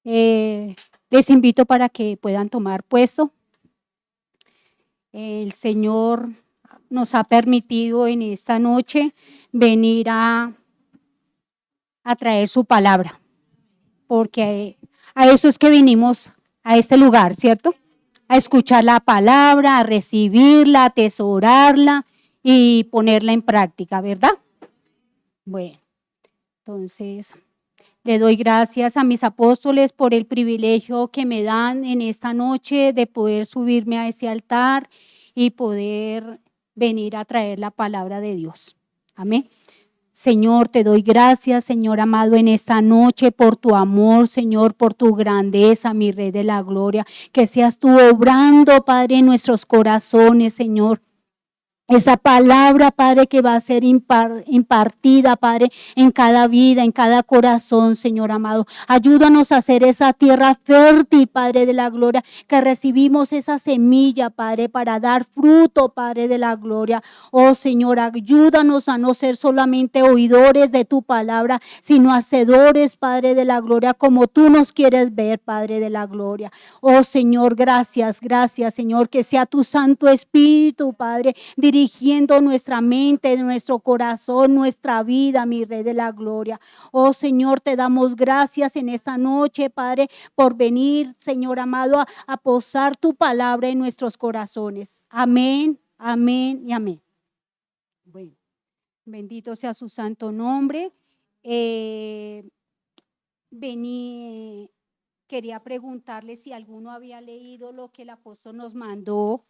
Eh, Les invito para que puedan tomar puesto. El Señor nos ha permitido en esta noche venir a traer su palabra, porque a eso es que vinimos a este lugar, ¿cierto? A escuchar la palabra, a recibirla, a atesorarla y ponerla en práctica, ¿verdad? Bueno, entonces le doy gracias a mis apóstoles por el privilegio que me dan en esta noche de poder subirme a ese altar y poder venir a traer la palabra de Dios. Amén. Señor, te doy gracias, Señor amado, en esta noche por tu amor, Señor, por tu grandeza, mi Rey de la Gloria. Que seas tú obrando, Padre, en nuestros corazones, Señor. Esa palabra, Padre, que va a ser impartida, Padre, en cada vida, en cada corazón, Señor amado. Ayúdanos a hacer esa tierra fértil, Padre de la gloria, que recibimos esa semilla, Padre, para dar fruto, Padre de la gloria. Oh, Señor, ayúdanos a no ser solamente oidores de tu palabra, sino hacedores, Padre de la gloria, como tú nos quieres ver, Padre de la gloria. Oh, Señor, gracias, gracias, Señor, que sea tu Santo Espíritu, Padre, dirigiendo nuestra mente, nuestro corazón, nuestra vida, mi Rey de la Gloria. Oh Señor, te damos gracias en esta noche, Padre, por venir, Señor amado, a posar tu palabra en nuestros corazones. Amén, amén y amén. Bueno, bendito sea su santo nombre. Quería preguntarle si alguno había leído lo que el apóstol nos mandó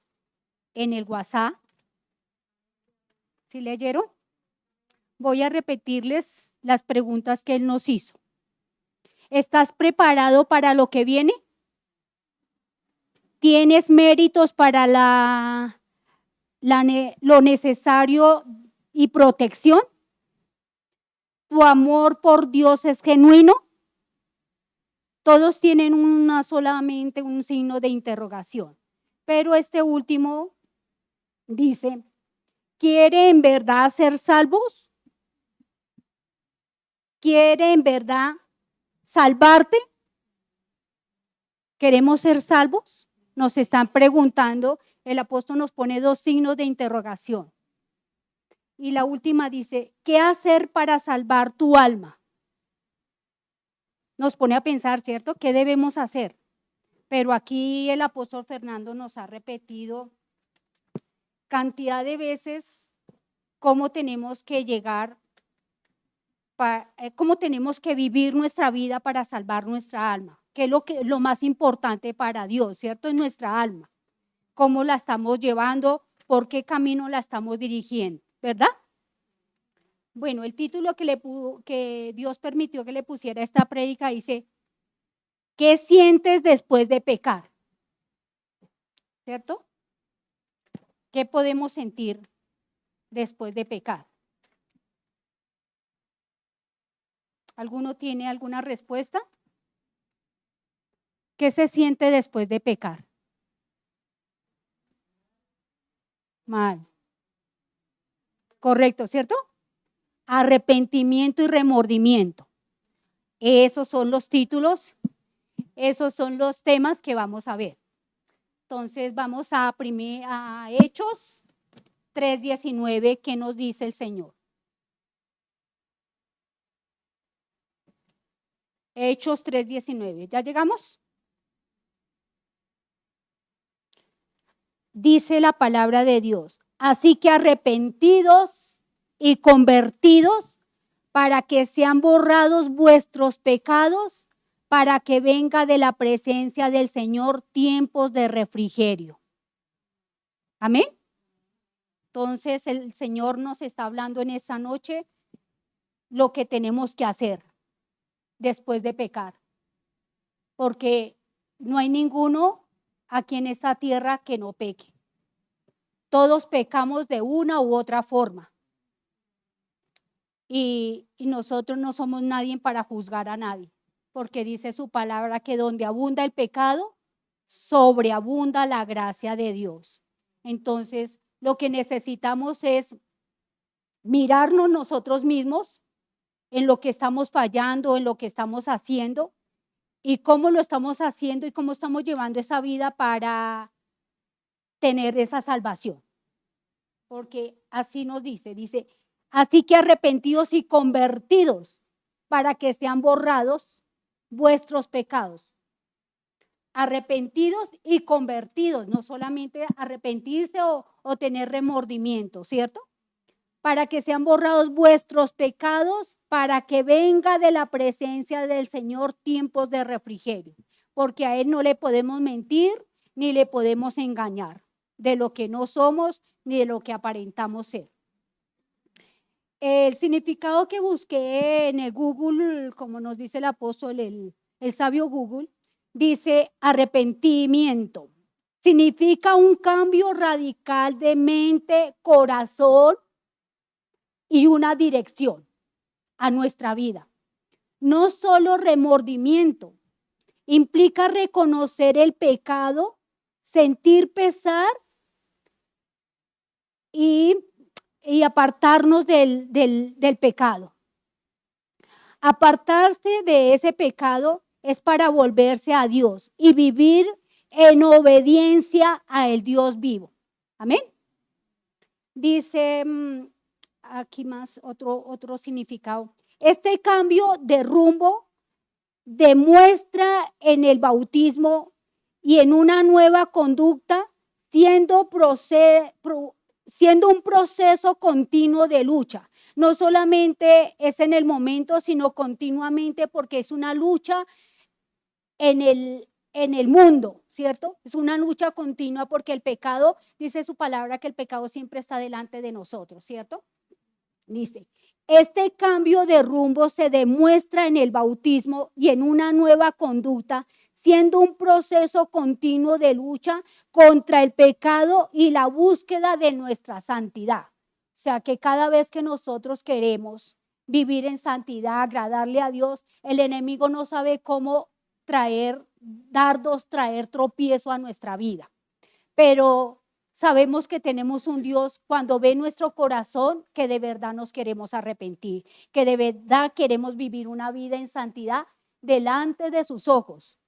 en el WhatsApp. ¿Sí leyeron? Voy a repetirles las preguntas que él nos hizo. ¿Estás preparado para lo que viene? ¿Tienes méritos para lo necesario y protección? ¿Tu amor por Dios es genuino? Todos tienen solamente un signo de interrogación, pero este último dice, ¿quiere en verdad ser salvos? ¿Quiere en verdad salvarte? ¿Queremos ser salvos? Nos están preguntando, el apóstol nos pone 2 signos de interrogación. Y la última dice, ¿qué hacer para salvar tu alma? Nos pone a pensar, ¿cierto? ¿Qué debemos hacer? Pero aquí el apóstol Fernando nos ha repetido cantidad de veces cómo tenemos que llegar, cómo tenemos que vivir nuestra vida para salvar nuestra alma, que es lo más importante para Dios, ¿cierto? Es nuestra alma. ¿Cómo la estamos llevando? ¿Por qué camino la estamos dirigiendo? ¿Verdad? Bueno, el título que Dios permitió que le pusiera esta prédica dice, ¿qué sientes después de pecar? ¿Cierto? ¿Qué podemos sentir después de pecar? ¿Alguno tiene alguna respuesta? ¿Qué se siente después de pecar? Mal. Correcto, ¿cierto? Arrepentimiento y remordimiento. Esos son los títulos, esos son los temas que vamos a ver. Entonces vamos a Hechos 3:19, ¿qué nos dice el Señor? Hechos 3:19, ¿ya llegamos? Dice la palabra de Dios, así que arrepentidos y convertidos para que sean borrados vuestros pecados, para que venga de la presencia del Señor tiempos de refrigerio. Amén. Entonces el Señor nos está hablando en esta noche lo que tenemos que hacer después de pecar, porque no hay ninguno aquí en esta tierra que no peque. Todos pecamos de una u otra forma. Y nosotros no somos nadie para juzgar a nadie, porque dice su palabra que donde abunda el pecado, sobreabunda la gracia de Dios. Entonces, lo que necesitamos es mirarnos nosotros mismos en lo que estamos fallando, en lo que estamos haciendo, y cómo lo estamos haciendo y cómo estamos llevando esa vida para tener esa salvación. Porque así nos dice, así que arrepentidos y convertidos para que sean borrados vuestros pecados. Arrepentidos y convertidos, no solamente arrepentirse o tener remordimiento, ¿cierto? Para que sean borrados vuestros pecados, para que venga de la presencia del Señor tiempos de refrigerio, porque a Él no le podemos mentir ni le podemos engañar de lo que no somos ni de lo que aparentamos ser. El significado que busqué en el Google, como nos dice el apóstol, el sabio Google, dice arrepentimiento. Significa un cambio radical de mente, corazón y una dirección a nuestra vida. No solo remordimiento, implica reconocer el pecado, sentir pesar y apartarnos del pecado. Apartarse de ese pecado es para volverse a Dios y vivir en obediencia a el Dios vivo. Amén. Dice aquí más otro significado. Este cambio de rumbo demuestra en el bautismo y en una nueva conducta, siendo un proceso continuo de lucha. No solamente es en el momento, sino continuamente, porque es una lucha en el mundo, ¿cierto? Es una lucha continua porque el pecado, dice su palabra que el pecado siempre está delante de nosotros, ¿cierto? Dice, este cambio de rumbo se demuestra en el bautismo y en una nueva conducta, siendo un proceso continuo de lucha contra el pecado y la búsqueda de nuestra santidad. O sea que cada vez que nosotros queremos vivir en santidad, agradarle a Dios, el enemigo no sabe cómo traer dardos, traer tropiezo a nuestra vida. Pero sabemos que tenemos un Dios cuando ve nuestro corazón que de verdad nos queremos arrepentir, que de verdad queremos vivir una vida en santidad delante de sus ojos.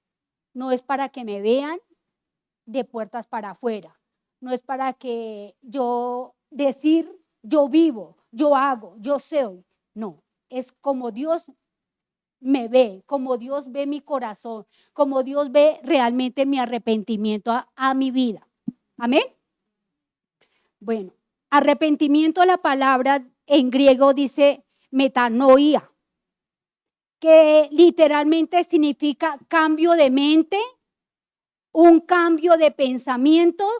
No es para que me vean de puertas para afuera, no es para que yo decir yo vivo, yo hago, yo soy. No, es como Dios me ve, como Dios ve mi corazón, como Dios ve realmente mi arrepentimiento a mi vida. Amén. Bueno, arrepentimiento, la palabra en griego dice metanoia, que literalmente significa cambio de mente, un cambio de pensamientos.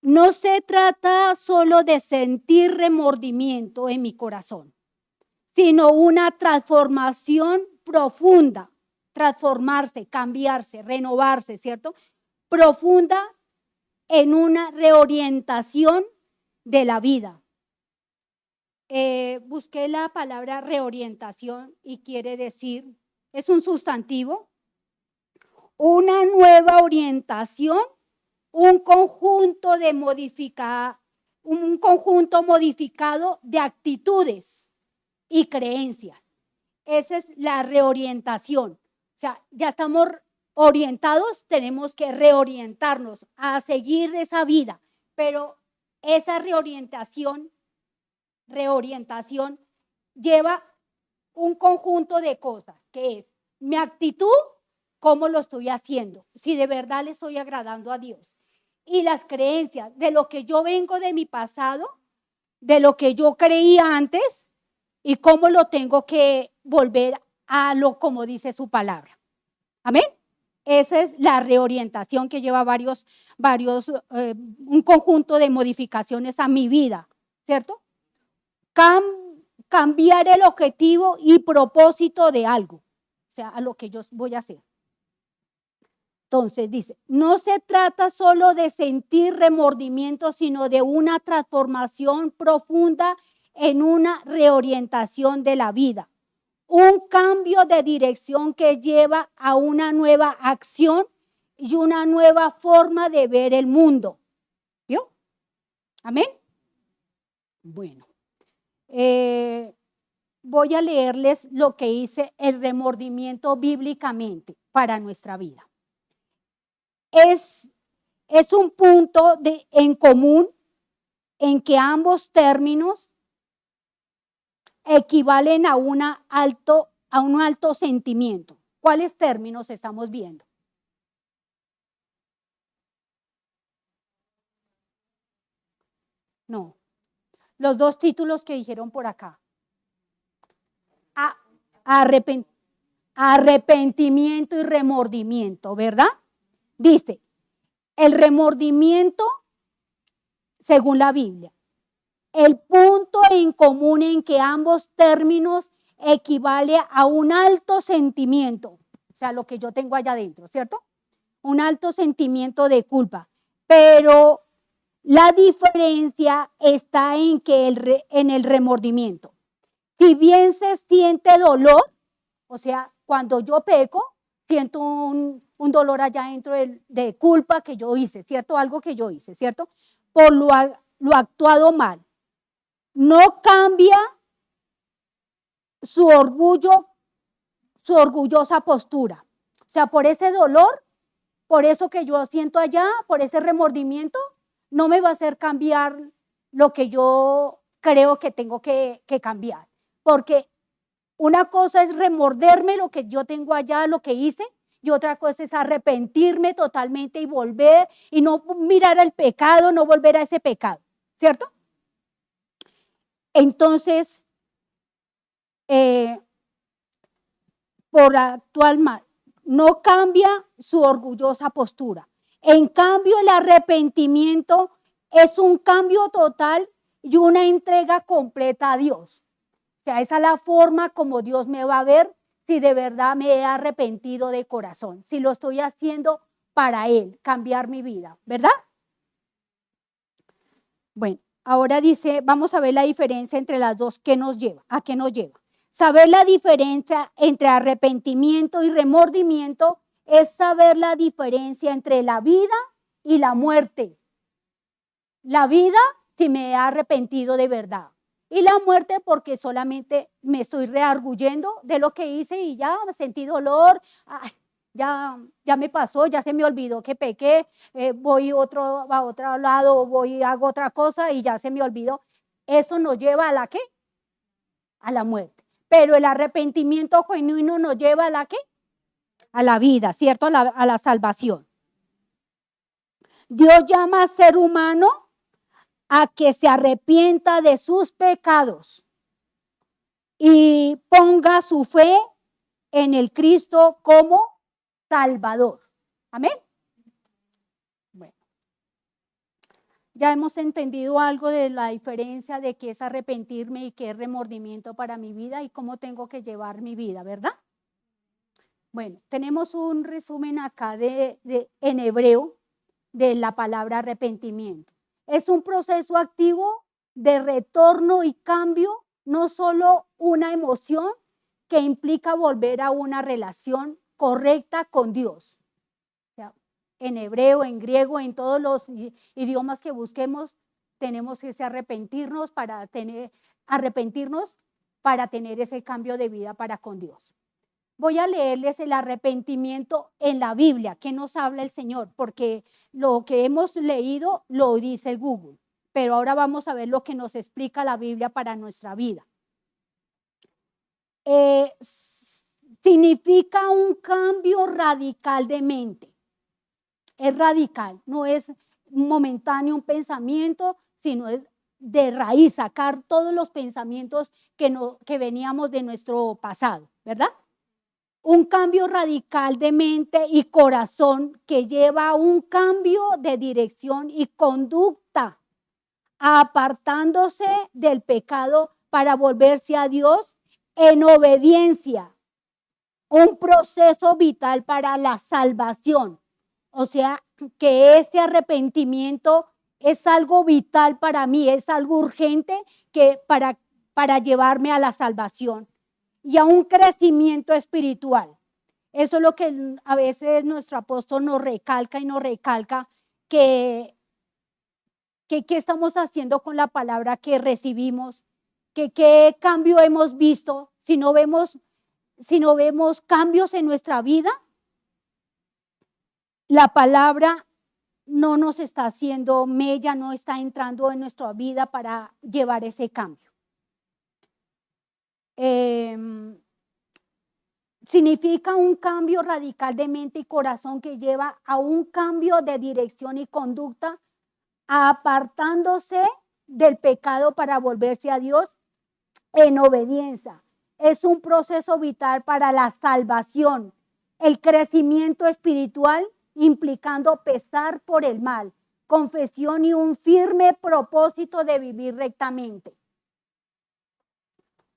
No se trata solo de sentir remordimiento en mi corazón, sino una transformación profunda, transformarse, cambiarse, renovarse, ¿cierto? Profunda en una reorientación de la vida. Busqué la palabra reorientación y quiere decir, es un sustantivo, una nueva orientación, un conjunto modificado de actitudes y creencias. Esa es la reorientación. O sea, ya estamos orientados, tenemos que reorientarnos a seguir esa vida, pero esa reorientación lleva un conjunto de cosas, que es mi actitud, cómo lo estoy haciendo, si de verdad le estoy agradando a Dios, y las creencias de lo que yo vengo de mi pasado, de lo que yo creía antes y cómo lo tengo que volver a lo como dice su palabra. Amén. Esa es la reorientación que lleva un conjunto de modificaciones a mi vida, ¿cierto? Cambiar el objetivo y propósito de algo, o sea, a lo que yo voy a hacer. Entonces dice, no se trata solo de sentir remordimiento, sino de una transformación profunda en una reorientación de la vida. Un cambio de dirección que lleva a una nueva acción y una nueva forma de ver el mundo. ¿Vio? Amén. Bueno, voy a leerles lo que dice el remordimiento bíblicamente para nuestra vida. Es un punto en común en que ambos términos equivalen a un alto sentimiento. ¿Cuáles términos estamos viendo? No, los dos títulos que dijeron por acá. Arrepentimiento y remordimiento, ¿verdad? Dice, el remordimiento, según la Biblia, el punto en común en que ambos términos equivale a un alto sentimiento, o sea, lo que yo tengo allá adentro, ¿cierto? Un alto sentimiento de culpa, pero la diferencia está en que en el remordimiento. Si bien se siente dolor, o sea, cuando yo peco, siento un dolor allá dentro de culpa que yo hice, ¿cierto? Algo que yo hice, ¿cierto? Por lo actuado mal. No cambia su orgullo, su orgullosa postura. O sea, por ese dolor, por eso que yo siento allá, por ese remordimiento, no me va a hacer cambiar lo que yo creo que tengo que cambiar. Porque una cosa es remorderme lo que yo tengo allá, lo que hice, y otra cosa es arrepentirme totalmente y volver y no mirar el pecado, no volver a ese pecado, ¿cierto? Entonces, por actual mal, no cambia su orgullosa postura. En cambio, el arrepentimiento es un cambio total y una entrega completa a Dios. O sea, esa es la forma como Dios me va a ver si de verdad me he arrepentido de corazón, si lo estoy haciendo para Él, cambiar mi vida, ¿verdad? Bueno, ahora dice, vamos a ver la diferencia entre las dos, ¿qué nos lleva? ¿A qué nos lleva? Saber la diferencia entre arrepentimiento y remordimiento es saber la diferencia entre la vida y la muerte. La vida si me he arrepentido de verdad. Y la muerte porque solamente me estoy rearguyendo de lo que hice y ya sentí dolor, ay, ya me pasó, ya se me olvidó que pequé, voy a otro lado, voy y hago otra cosa y ya se me olvidó. Eso nos lleva a la ¿qué? A la muerte. Pero el arrepentimiento genuino nos lleva a la ¿qué? A la vida, ¿cierto? A la salvación. Dios llama al ser humano a que se arrepienta de sus pecados y ponga su fe en el Cristo como Salvador. Amén. Bueno, ya hemos entendido algo de la diferencia de qué es arrepentirme y qué es remordimiento para mi vida y cómo tengo que llevar mi vida, ¿verdad? Bueno, tenemos un resumen acá en hebreo de la palabra arrepentimiento. Es un proceso activo de retorno y cambio, no solo una emoción que implica volver a una relación correcta con Dios. O sea, en hebreo, en griego, en todos los idiomas que busquemos, tenemos que arrepentirnos para tener ese cambio de vida para con Dios. Voy a leerles el arrepentimiento en la Biblia, que nos habla el Señor, porque lo que hemos leído lo dice el Google, pero ahora vamos a ver lo que nos explica la Biblia para nuestra vida. Significa un cambio radical de mente. Es radical, no es momentáneo un pensamiento, sino es de raíz, sacar todos los pensamientos que veníamos de nuestro pasado, ¿verdad? Un cambio radical de mente y corazón que lleva a un cambio de dirección y conducta, apartándose del pecado para volverse a Dios en obediencia. Un proceso vital para la salvación. O sea, que este arrepentimiento es algo vital para mí, es algo urgente para llevarme a la salvación y a un crecimiento espiritual. Eso es lo que a veces nuestro apóstol nos recalca y nos recalca, que qué estamos haciendo con la palabra que recibimos, que qué cambio hemos visto, si no vemos cambios en nuestra vida, la palabra no nos está haciendo mella, no está entrando en nuestra vida para llevar ese cambio. Significa un cambio radical de mente y corazón que lleva a un cambio de dirección y conducta, apartándose del pecado para volverse a Dios en obediencia. Es un proceso vital para la salvación, el crecimiento espiritual, implicando pesar por el mal, confesión y un firme propósito de vivir rectamente.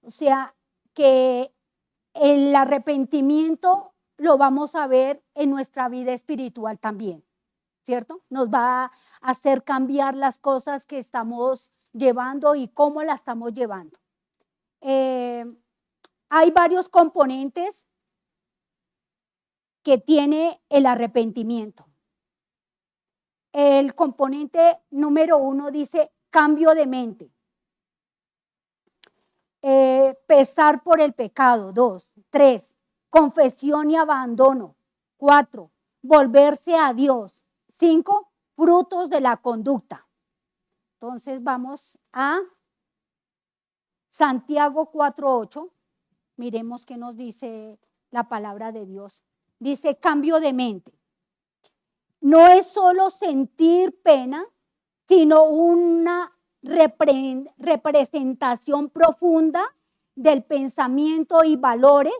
O sea, que el arrepentimiento lo vamos a ver en nuestra vida espiritual también, ¿cierto? Nos va a hacer cambiar las cosas que estamos llevando y cómo las estamos llevando. Hay varios componentes que tiene el arrepentimiento. El componente número 1 dice cambio de mente. Pesar por el pecado, 2, 3, confesión y abandono, 4, volverse a Dios, 5, frutos de la conducta. Entonces vamos a Santiago 4:8, miremos qué nos dice la palabra de Dios. Dice cambio de mente. No es solo sentir pena, sino una representación profunda del pensamiento y valores,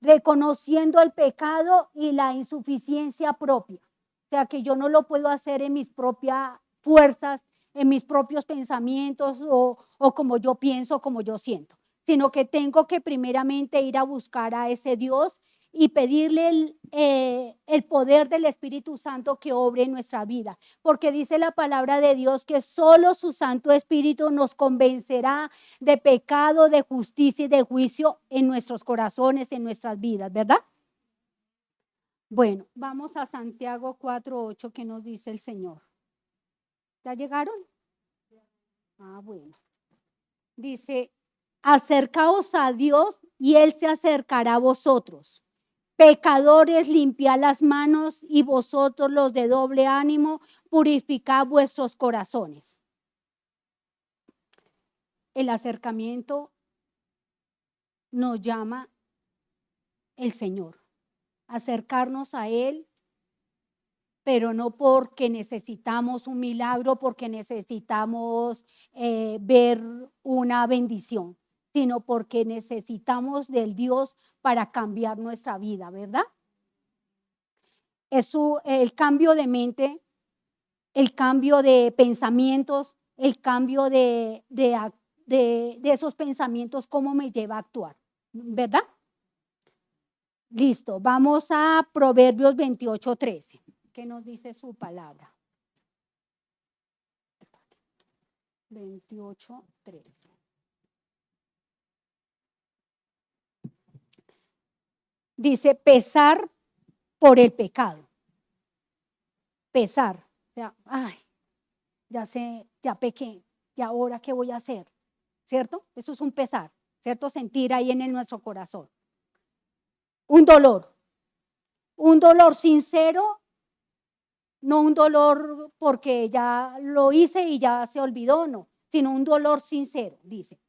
reconociendo el pecado y la insuficiencia propia. O sea, que yo no lo puedo hacer en mis propias fuerzas, en mis propios pensamientos o como yo pienso, como yo siento, sino que tengo que primeramente ir a buscar a ese Dios y pedirle el poder del Espíritu Santo que obre en nuestra vida, porque dice la palabra de Dios que solo su Santo Espíritu nos convencerá de pecado, de justicia y de juicio en nuestros corazones, en nuestras vidas, ¿verdad? Bueno, vamos a Santiago 4:8, que nos dice el Señor. ¿Ya llegaron? Ah, bueno. Dice, acercaos a Dios y Él se acercará a vosotros. Pecadores, limpiad las manos, y vosotros los de doble ánimo, purificad vuestros corazones. El acercamiento nos llama el Señor, acercarnos a Él, pero no porque necesitamos un milagro, porque necesitamos ver una bendición, sino porque necesitamos del Dios para cambiar nuestra vida, ¿verdad? El cambio de mente, el cambio de pensamientos, el cambio de esos pensamientos, cómo me lleva a actuar, ¿verdad? Listo, vamos a Proverbios 28:13. ¿Qué nos dice su palabra? 28:13. Dice, pesar por el pecado. Pesar. O sea, ay, ya sé, ya pequé, ¿y ahora qué voy a hacer? ¿Cierto? Eso es un pesar, ¿cierto? Sentir ahí en nuestro corazón. Un dolor sincero, no un dolor porque ya lo hice y ya se olvidó, no, sino un dolor sincero, dice,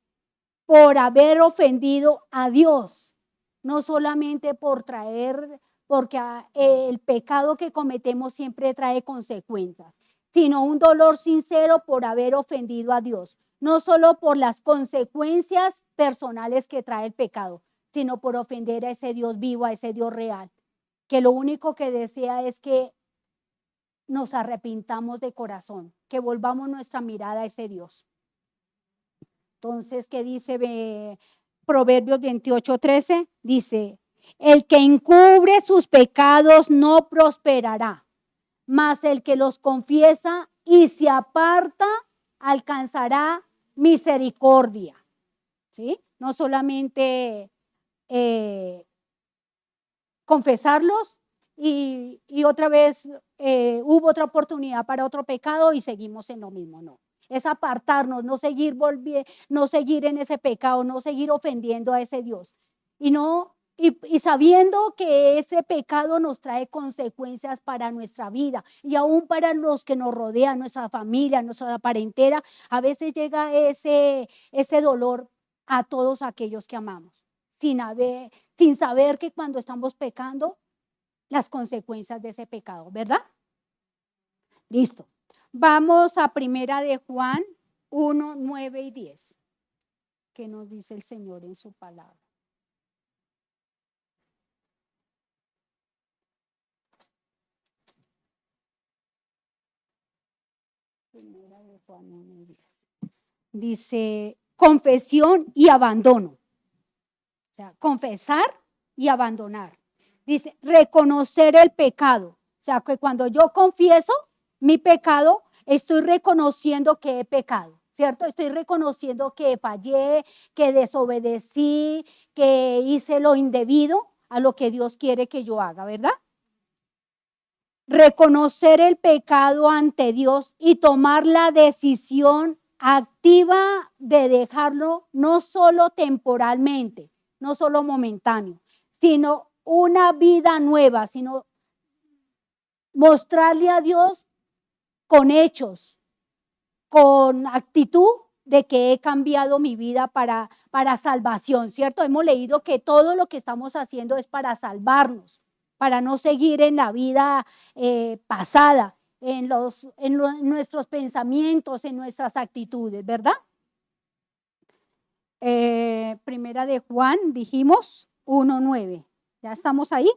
por haber ofendido a Dios, no solamente por traer, porque el pecado que cometemos siempre trae consecuencias, sino un dolor sincero por haber ofendido a Dios, no solo por las consecuencias personales que trae el pecado, sino por ofender a ese Dios vivo, a ese Dios real, que lo único que desea es que nos arrepintamos de corazón, que volvamos nuestra mirada a ese Dios. Entonces, ¿qué dice Proverbios 28:13? Dice, el que encubre sus pecados no prosperará, mas el que los confiesa y se aparta alcanzará misericordia. ¿Sí? No solamente confesarlos y otra vez hubo otra oportunidad para otro pecado y seguimos en lo mismo, no. es apartarnos, no seguir no seguir en ese pecado, no seguir ofendiendo a ese Dios. Y sabiendo que ese pecado nos trae consecuencias para nuestra vida y aún para los que nos rodean, nuestra familia, nuestra parentela, a veces llega ese dolor a todos aquellos que amamos, sin saber que cuando estamos pecando, las consecuencias de ese pecado, ¿verdad? Listo. Vamos a primera de Juan 1, 9 y 10. ¿Qué nos dice el Señor en su palabra? Primera de Juan 1 y 10. Dice, confesión y abandono. O sea, confesar y abandonar. Dice, reconocer el pecado. O sea, que cuando yo confieso mi pecado, estoy reconociendo que he pecado, ¿cierto? Estoy reconociendo que fallé, que desobedecí, que hice lo indebido a lo que Dios quiere que yo haga, ¿verdad? Reconocer el pecado ante Dios y tomar la decisión activa de dejarlo, no solo temporalmente, no solo momentáneo, sino una vida nueva, sino mostrarle a Dios con hechos, con actitud de que he cambiado mi vida para salvación, ¿cierto? Hemos leído que todo lo que estamos haciendo es para salvarnos, para no seguir en la vida pasada, en nuestros pensamientos, en nuestras actitudes, ¿verdad? Primera de Juan, dijimos 1:9. ¿Ya estamos ahí?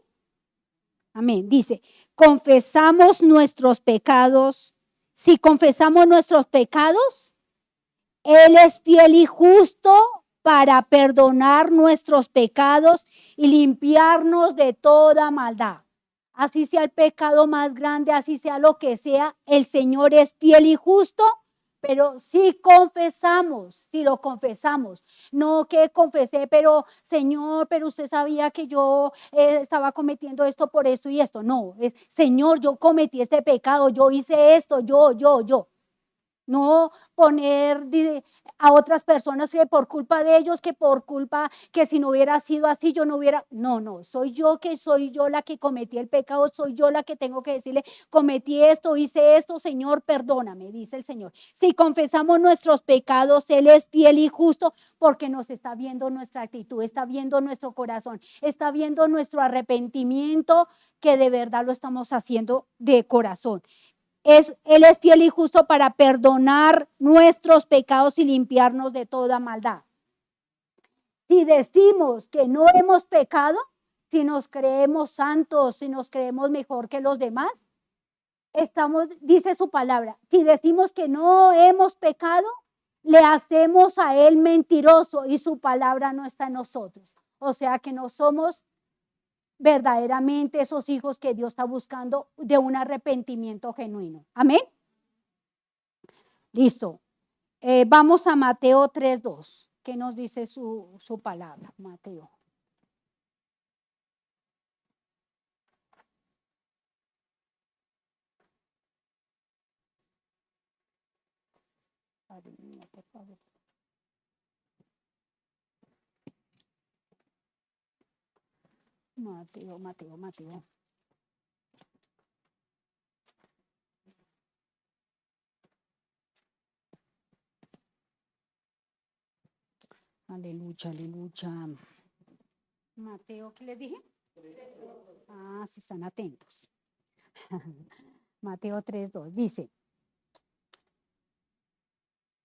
Amén. Dice, confesamos nuestros pecados. Si confesamos nuestros pecados, Él es fiel y justo para perdonar nuestros pecados y limpiarnos de toda maldad. Así sea el pecado más grande, así sea lo que sea, el Señor es fiel y justo, pero si confesamos, si lo confesamos, no que confesé, pero Señor, pero usted sabía que yo estaba cometiendo esto por esto y esto. No, Señor, yo cometí este pecado, yo hice esto, yo. No poner a otras personas que por culpa de ellos, que por culpa, que si no hubiera sido así, yo no hubiera, no, soy yo la que cometí el pecado, soy yo la que tengo que decirle, cometí esto, hice esto, Señor, perdóname, dice el Señor. Si confesamos nuestros pecados, Él es fiel y justo porque nos está viendo nuestra actitud, está viendo nuestro corazón, está viendo nuestro arrepentimiento, que de verdad lo estamos haciendo de corazón. Él es fiel y justo para perdonar nuestros pecados y limpiarnos de toda maldad. Si decimos que no hemos pecado, si nos creemos santos, si nos creemos mejor que los demás, dice su palabra, si decimos que no hemos pecado, le hacemos a Él mentiroso y su palabra no está en nosotros. O sea que no somos verdaderamente esos hijos que Dios está buscando de un arrepentimiento genuino. Amén. Listo. Vamos a Mateo 3:2. ¿Qué nos dice su palabra, Mateo? Por favor. Mateo. Aleluya. Mateo, ¿qué les dije? Si están atentos. Mateo 3:2 dice,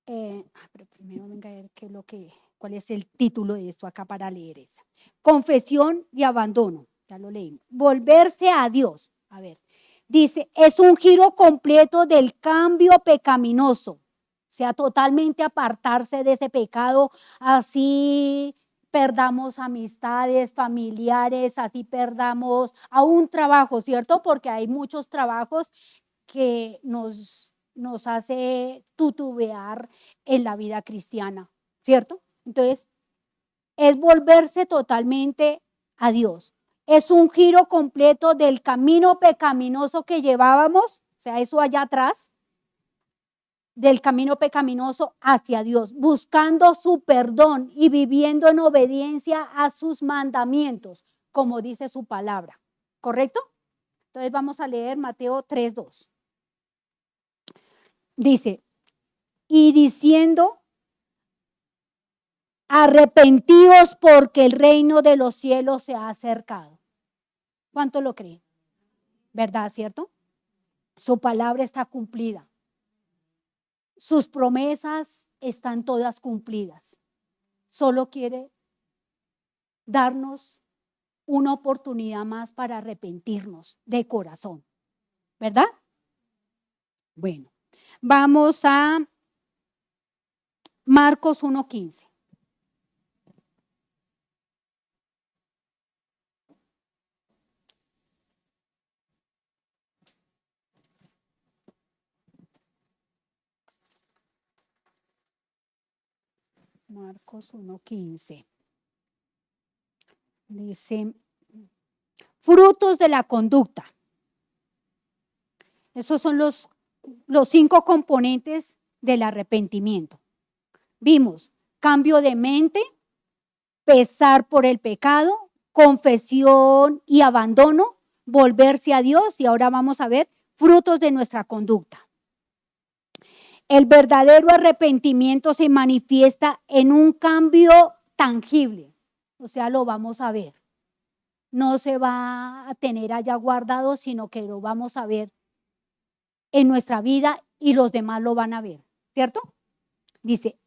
pero primero venga a ver cuál es el título de esto acá para leer esa. Confesión y abandono, ya lo leímos. Volverse a Dios, a ver, dice, es un giro completo del cambio pecaminoso, o sea, totalmente apartarse de ese pecado, así perdamos amistades, familiares, así perdamos a un trabajo, ¿cierto? Porque hay muchos trabajos que nos hace tutubear en la vida cristiana, ¿cierto? Entonces, es volverse totalmente a Dios. Es un giro completo del camino pecaminoso que llevábamos, o sea, eso allá atrás, del camino pecaminoso hacia Dios, buscando su perdón y viviendo en obediencia a sus mandamientos, como dice su palabra. ¿Correcto? Entonces vamos a leer Mateo 3:2. Dice, y diciendo, arrepentíos porque el reino de los cielos se ha acercado. ¿Cuánto lo creen? ¿Verdad, cierto? Su palabra está cumplida. Sus promesas están todas cumplidas. Solo quiere darnos una oportunidad más para arrepentirnos de corazón. ¿Verdad? Bueno, vamos a Marcos 1:15. Marcos 1:15. Dice, frutos de la conducta. Esos son los 5 componentes del arrepentimiento. Vimos cambio de mente, pesar por el pecado, confesión y abandono, volverse a Dios, y ahora vamos a ver frutos de nuestra conducta. El verdadero arrepentimiento se manifiesta en un cambio tangible, o sea, lo vamos a ver. No se va a tener allá guardado, sino que lo vamos a ver en nuestra vida y los demás lo van a ver, ¿cierto? Dice,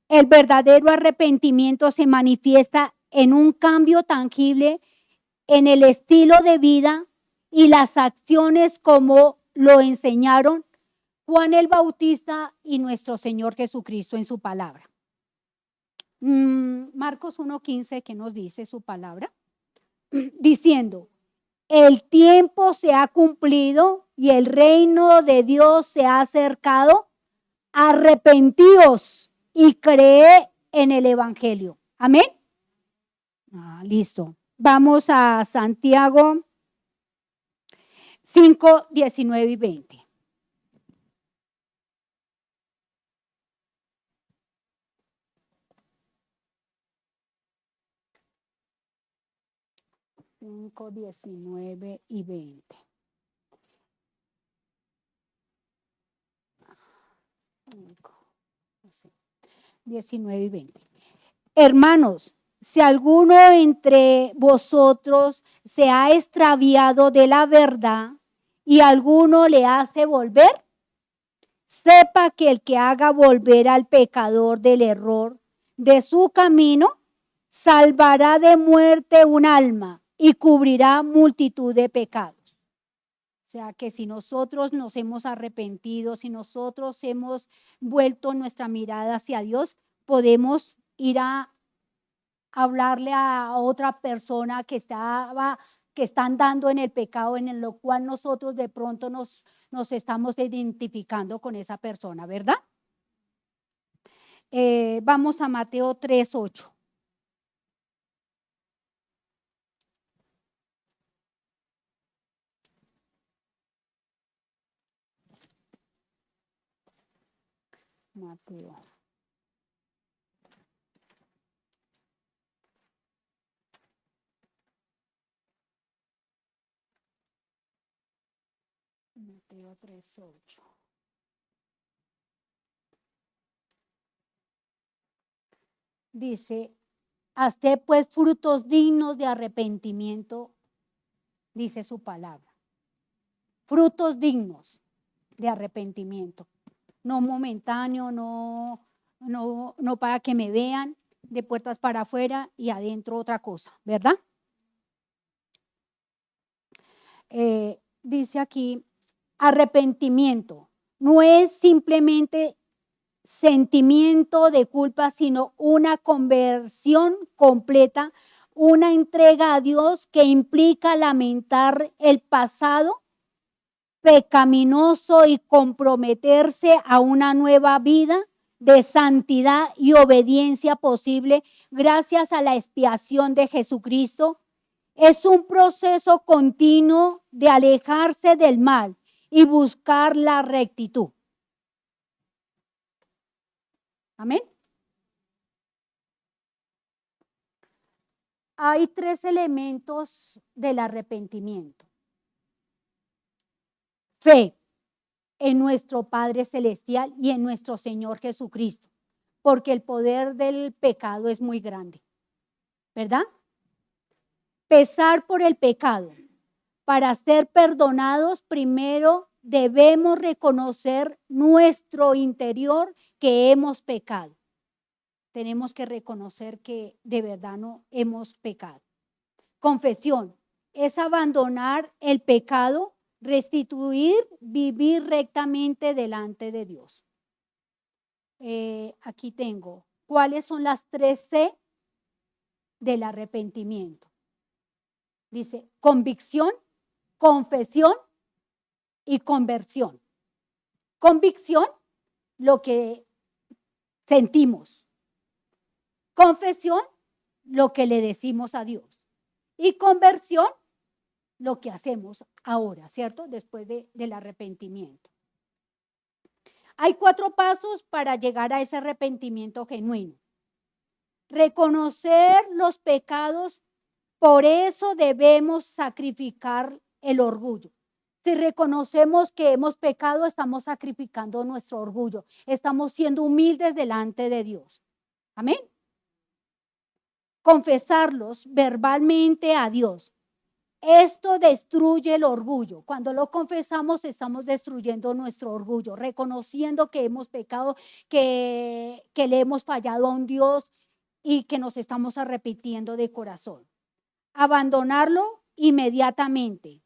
el verdadero arrepentimiento se manifiesta en un cambio tangible en el estilo de vida y las acciones como lo enseñaron Juan el Bautista y nuestro Señor Jesucristo en su palabra. Marcos 1:15, ¿qué nos dice su palabra? Diciendo, el tiempo se ha cumplido y el reino de Dios se ha acercado. Arrepentíos y cree en el evangelio. Amén. Listo. Vamos a Santiago 5:19 y 20. Cinco, 19 y 20. 19 y 20. Hermanos, si alguno entre vosotros se ha extraviado de la verdad y alguno le hace volver, sepa que el que haga volver al pecador del error de su camino, salvará de muerte un alma y cubrirá multitud de pecados. O sea que si nosotros nos hemos arrepentido, si nosotros hemos vuelto nuestra mirada hacia Dios, podemos ir a hablarle a otra persona que están dando en el pecado en lo cual nosotros de pronto nos estamos identificando con esa persona, ¿verdad? Vamos a Mateo 3:8. Mateo. Mateo 3:8. Dice, hazte pues frutos dignos de arrepentimiento, dice su palabra. Frutos dignos de arrepentimiento. No momentáneo, no para que me vean, de puertas para afuera y adentro otra cosa, ¿verdad? Dice aquí, arrepentimiento no es simplemente sentimiento de culpa, sino una conversión completa, una entrega a Dios que implica lamentar el pasado pecaminoso y comprometerse a una nueva vida de santidad y obediencia posible gracias a la expiación de Jesucristo. Es un proceso continuo de alejarse del mal y buscar la rectitud. Amén. Hay 3 elementos del arrepentimiento. Fe en nuestro Padre Celestial y en nuestro Señor Jesucristo, porque el poder del pecado es muy grande, ¿verdad? Pesar por el pecado. Para ser perdonados, primero debemos reconocer nuestro interior que hemos pecado. Tenemos que reconocer que de verdad no hemos pecado. Confesión es abandonar el pecado, restituir, vivir rectamente delante de Dios. Aquí tengo, ¿cuáles son las 3 C del arrepentimiento? Dice, convicción, confesión y conversión. Convicción, lo que sentimos. Confesión, lo que le decimos a Dios. Y conversión, lo que hacemos ahora, ¿cierto? Después del arrepentimiento. Hay 4 pasos para llegar a ese arrepentimiento genuino. Reconocer los pecados, por eso debemos sacrificar el orgullo. Si reconocemos que hemos pecado, estamos sacrificando nuestro orgullo. Estamos siendo humildes delante de Dios. Amén. Confesarlos verbalmente a Dios. Esto destruye el orgullo. Cuando lo confesamos, estamos destruyendo nuestro orgullo, reconociendo que hemos pecado, que le hemos fallado a un Dios y que nos estamos arrepintiendo de corazón. Abandonarlo inmediatamente.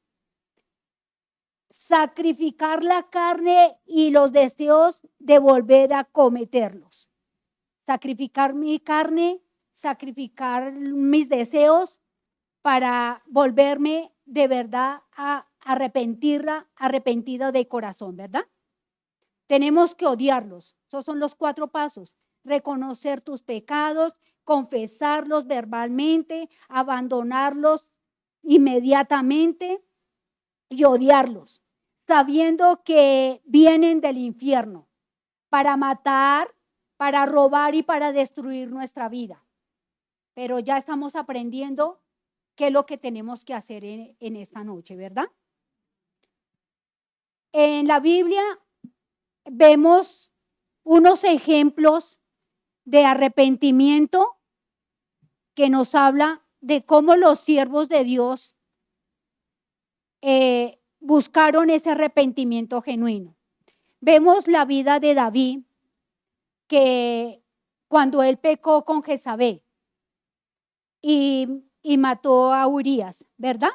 Sacrificar la carne y los deseos de volver a cometerlos. Sacrificar mi carne, sacrificar mis deseos para volverme de verdad a arrepentida de corazón, ¿verdad? Tenemos que odiarlos. Esos son los 4 pasos. Reconocer tus pecados, confesarlos verbalmente, abandonarlos inmediatamente y odiarlos, sabiendo que vienen del infierno para matar, para robar y para destruir nuestra vida. Pero ya estamos aprendiendo qué es lo que tenemos que hacer en esta noche, ¿verdad? En la Biblia vemos unos ejemplos de arrepentimiento que nos habla de cómo los siervos de Dios buscaron ese arrepentimiento genuino. Vemos la vida de David, que cuando él pecó con Jezabel y mató a Urías, ¿verdad?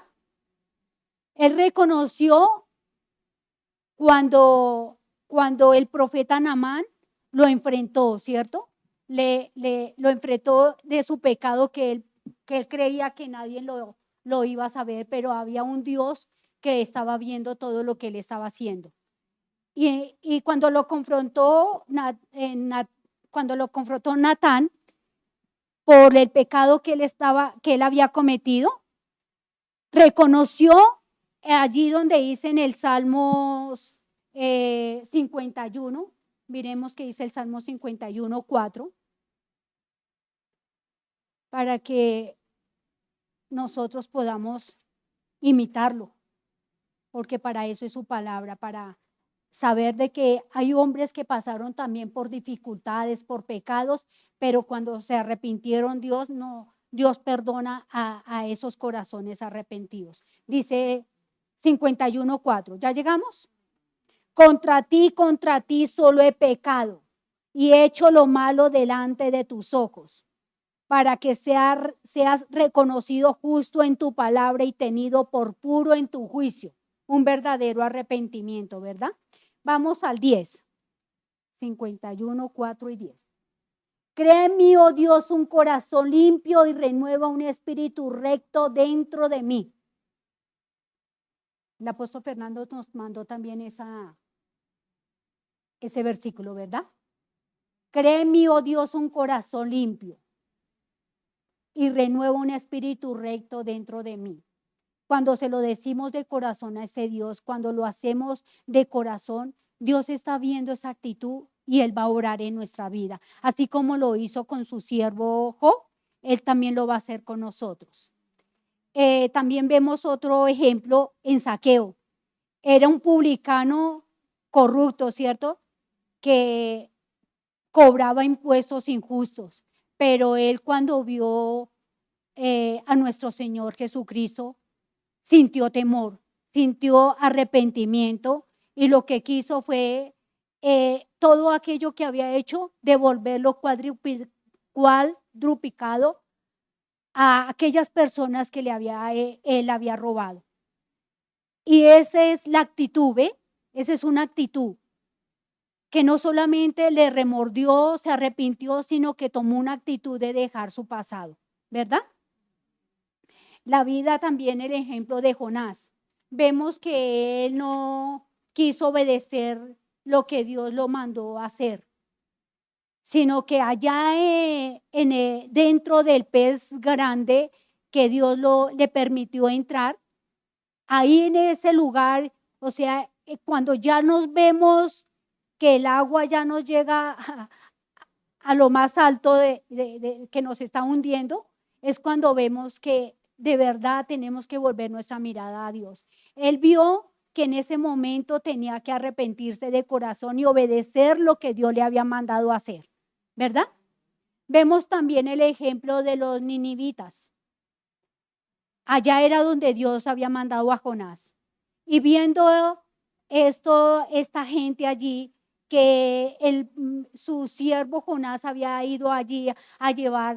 Él reconoció cuando el profeta Naamán lo enfrentó, ¿cierto? Lo enfrentó de su pecado que él creía que nadie lo iba a saber, pero había un Dios que estaba viendo todo lo que él estaba haciendo. Y cuando lo confrontó Natán por el pecado que él había cometido, reconoció allí donde dice en el Salmo 51, miremos que dice el Salmo 51, 4, para que nosotros podamos imitarlo, porque para eso es su palabra, para saber de que hay hombres que pasaron también por dificultades, por pecados, pero cuando se arrepintieron, Dios perdona a esos corazones arrepentidos. Dice 51:4, ¿ya llegamos? Contra ti solo he pecado y he hecho lo malo delante de tus ojos, para que seas reconocido justo en tu palabra y tenido por puro en tu juicio. Un verdadero arrepentimiento, ¿verdad? Vamos al 10. 51, 4 y 10. Crea en mí, oh Dios, un corazón limpio y renueva un espíritu recto dentro de mí. El apóstol Fernando nos mandó también ese versículo, ¿verdad? Crea en mí, oh Dios, un corazón limpio y renueva un espíritu recto dentro de mí. Cuando se lo decimos de corazón a ese Dios, cuando lo hacemos de corazón, Dios está viendo esa actitud y Él va a obrar en nuestra vida. Así como lo hizo con su siervo Job, Él también lo va a hacer con nosotros. También vemos otro ejemplo en Zaqueo. Era un publicano corrupto, ¿cierto? Que cobraba impuestos injustos, pero él cuando vio a nuestro Señor Jesucristo, sintió temor, sintió arrepentimiento y lo que quiso fue todo aquello que había hecho, devolverlo cuadruplicado a aquellas personas que él había robado. Y esa es la actitud, ¿ve? Esa es una actitud que no solamente le remordió, se arrepintió, sino que tomó una actitud de dejar su pasado, ¿verdad? La vida también, el ejemplo de Jonás. Vemos que él no quiso obedecer lo que Dios lo mandó a hacer, sino que allá dentro del pez grande que Dios le permitió entrar, ahí en ese lugar, o sea, cuando ya nos vemos que el agua ya nos llega a lo más alto que nos está hundiendo, es cuando vemos que de verdad tenemos que volver nuestra mirada a Dios. Él vio que en ese momento tenía que arrepentirse de corazón y obedecer lo que Dios le había mandado hacer, ¿verdad? Vemos también el ejemplo de los ninivitas. Allá era donde Dios había mandado a Jonás. Y viendo esta gente allí, que su siervo Jonás había ido allí a llevar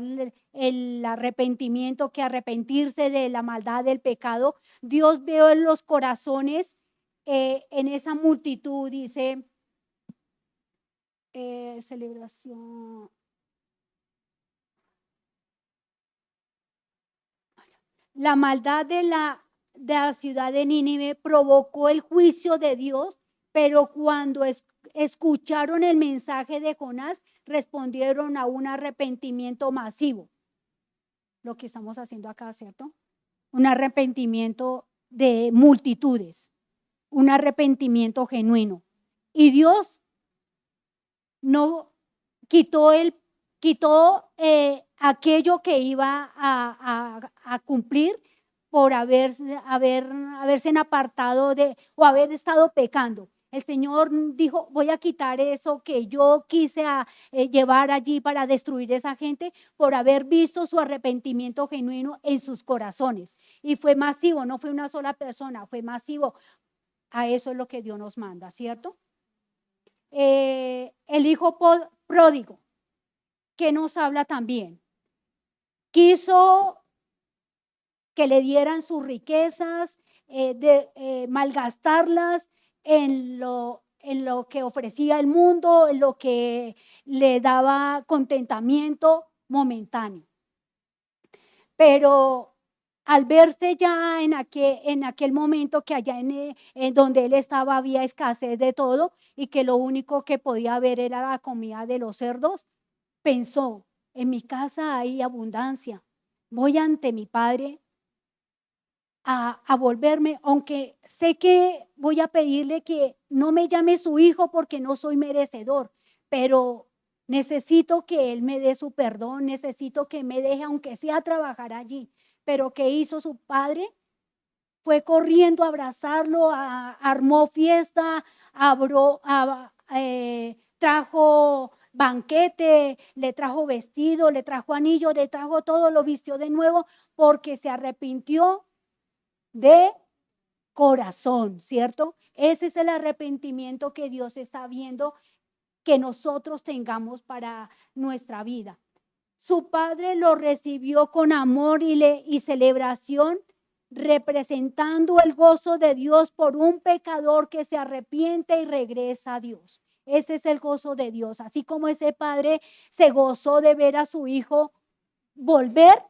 el arrepentimiento, que arrepentirse de la maldad del pecado, Dios vio en los corazones, en esa multitud, dice, celebración. La maldad de la ciudad de Nínive provocó el juicio de Dios, pero cuando escucharon el mensaje de Jonás, respondieron a un arrepentimiento masivo. Lo que estamos haciendo acá, ¿cierto? Un arrepentimiento de multitudes, un arrepentimiento genuino. Y Dios no quitó aquello que iba a cumplir por haberse apartado o haber estado pecando. El Señor dijo, voy a quitar eso que yo quise llevar allí para destruir a esa gente por haber visto su arrepentimiento genuino en sus corazones. Y fue masivo, no fue una sola persona, fue masivo. A eso es lo que Dios nos manda, ¿cierto? El hijo pródigo, que nos habla también. Quiso que le dieran sus riquezas, malgastarlas en lo que ofrecía el mundo, en lo que le daba contentamiento momentáneo. Pero al verse ya en aquel momento que allá en donde él estaba había escasez de todo y que lo único que podía haber era la comida de los cerdos, pensó, en mi casa hay abundancia, voy ante mi padre a volverme, aunque sé que voy a pedirle que no me llame su hijo porque no soy merecedor, pero necesito que él me dé su perdón, necesito que me deje, aunque sea trabajar allí. Pero ¿qué hizo su padre? Fue corriendo a abrazarlo, armó fiesta, trajo banquete, le trajo vestido, le trajo anillo, le trajo todo, lo vistió de nuevo porque se arrepintió de corazón, ¿cierto? Ese es el arrepentimiento que Dios está viendo que nosotros tengamos para nuestra vida. Su padre lo recibió con amor y celebración, representando el gozo de Dios por un pecador que se arrepiente y regresa a Dios. Ese es el gozo de Dios. Así como ese padre se gozó de ver a su hijo volver,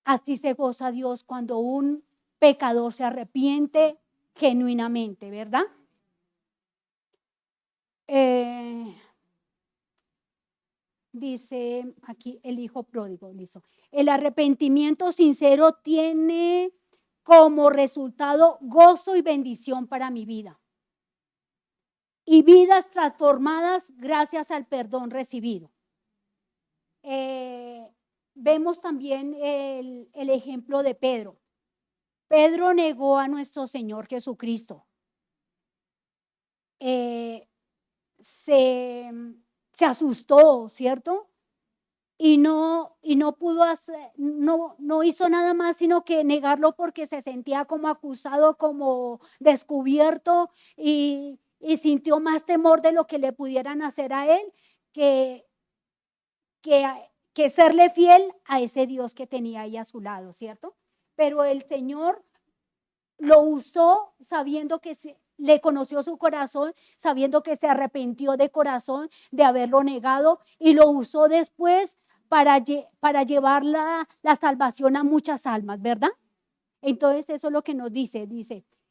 así se goza Dios cuando un pecador se arrepiente genuinamente, ¿verdad? Dice aquí el hijo pródigo, listo. El arrepentimiento sincero tiene como resultado gozo y bendición para mi vida. y vidas transformadas gracias al perdón recibido. Vemos también el ejemplo de Pedro. Pedro negó a nuestro Señor Jesucristo. Se asustó, ¿cierto? Y no pudo hacer, no hizo nada más sino que negarlo porque se sentía como acusado, como descubierto y sintió más temor de lo que le pudieran hacer a él que serle fiel a ese Dios que tenía ahí a su lado, ¿cierto? Pero el Señor lo usó sabiendo que le conoció su corazón, sabiendo que se arrepintió de corazón de haberlo negado y lo usó después para llevar la salvación a muchas almas, ¿verdad? Entonces eso es lo que nos dice,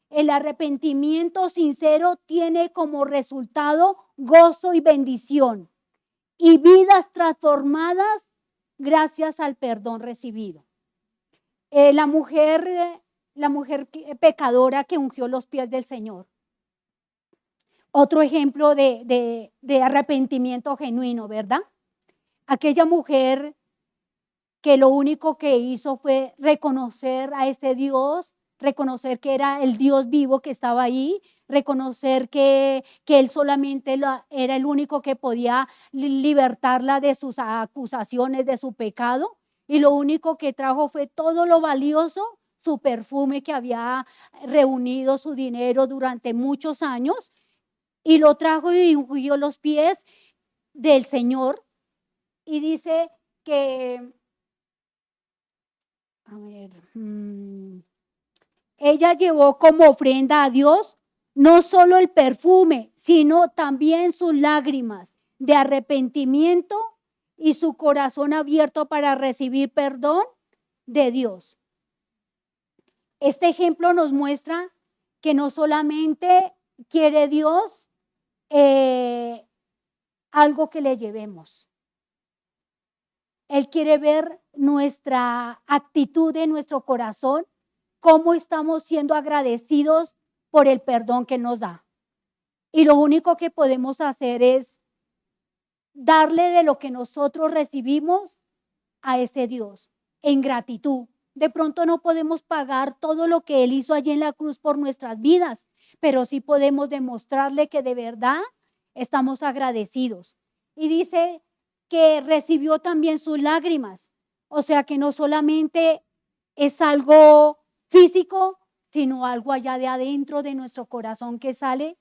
el arrepentimiento sincero tiene como resultado gozo y bendición y vidas transformadas gracias al perdón recibido. La mujer pecadora que ungió los pies del Señor. Otro ejemplo de arrepentimiento genuino, ¿verdad? Aquella mujer que lo único que hizo fue reconocer a ese Dios, reconocer que era el Dios vivo que estaba ahí, reconocer que Él solamente era el único que podía libertarla de sus acusaciones, de su pecado, y lo único que trajo fue todo lo valioso, su perfume que había reunido, su dinero durante muchos años, y lo trajo y ungió los pies del Señor. Y dice que, ella llevó como ofrenda a Dios no solo el perfume, sino también sus lágrimas de arrepentimiento y su corazón abierto para recibir perdón de Dios. Este ejemplo nos muestra que no solamente quiere Dios algo que le llevemos. Él quiere ver nuestra actitud en nuestro corazón, cómo estamos siendo agradecidos por el perdón que nos da. Y lo único que podemos hacer es darle de lo que nosotros recibimos a ese Dios en gratitud. De pronto no podemos pagar todo lo que Él hizo allí en la cruz por nuestras vidas, pero sí podemos demostrarle que de verdad estamos agradecidos. Y dice que recibió también sus lágrimas, o sea que no solamente es algo físico, sino algo allá de adentro de nuestro corazón que sale